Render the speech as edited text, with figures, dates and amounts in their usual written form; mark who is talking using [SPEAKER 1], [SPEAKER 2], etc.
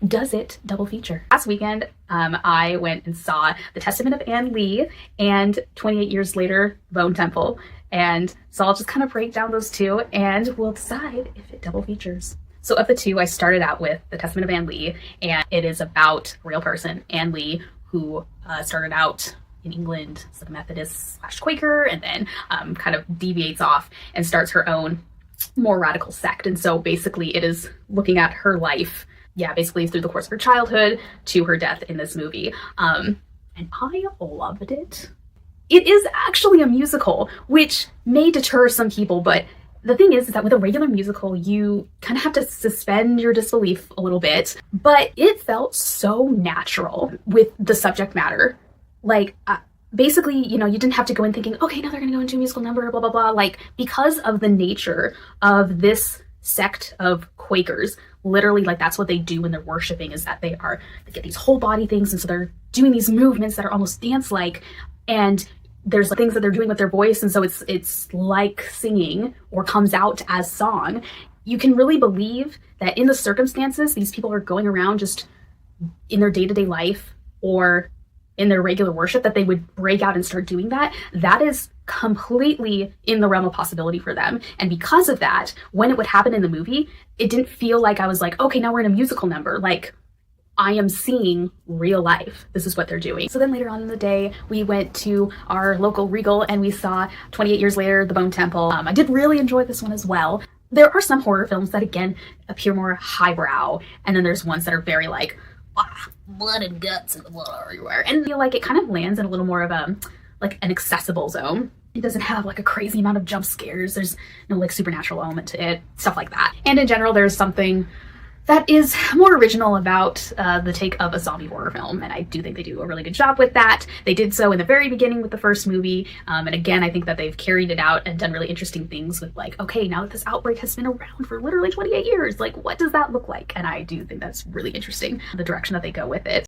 [SPEAKER 1] Does it double feature? Last weekend, I went and saw The Testament of Ann Lee and 28 Years Later, Bone Temple. And so I'll just kind of break down those two and we'll decide if it double features. So of the two, I started out with The Testament of Ann Lee, and it is about a real person, Ann Lee, who started out in England as a Methodist / Quaker, and then kind of deviates off and starts her own more radical sect. And so basically it is looking at her life, basically through the course of her childhood to her death in this movie. And I loved it. It is actually a musical, which may deter some people, but the thing is that with a regular musical, you kind of have to suspend your disbelief a little bit, but it felt so natural with the subject matter. Like, basically, you didn't have to go in thinking, okay, now they're going to go into a musical number, blah, blah, blah. Like, because of the nature of this sect of Quakers, literally, like, that's what they do when they're worshiping, is that they get these whole body things, and so they're doing these movements that are almost dance-like, and there's things that they're doing with their voice, and so it's like singing or comes out as song. You can really believe that in the circumstances these people are going around just in their day-to-day life or in their regular worship, that they would break out and start doing that. That is completely in the realm of possibility for them. And because of that, when it would happen in the movie, it didn't feel like I was like, okay, now we're in a musical number. Like, I am seeing real life. This is what they're doing. So then later on in the day, we went to our local Regal and we saw 28 Years Later, The Bone Temple. I did really enjoy this one as well. There are some horror films that, again, appear more highbrow, and then there's ones that are very like, blood and guts and blood everywhere. And I feel like it kind of lands in a little more of an accessible zone. It doesn't have like a crazy amount of jump scares. There's no like supernatural element to it, stuff like that. And in general, there's something that is more original about the take of a zombie horror film, and I do think they do a really good job with that. They did so in the very beginning with the first movie, and again, I think that they've carried it out and done really interesting things with, like, okay, now that this outbreak has been around for literally 28 years, like, what does that look like? And I do think that's really interesting, the direction that they go with it.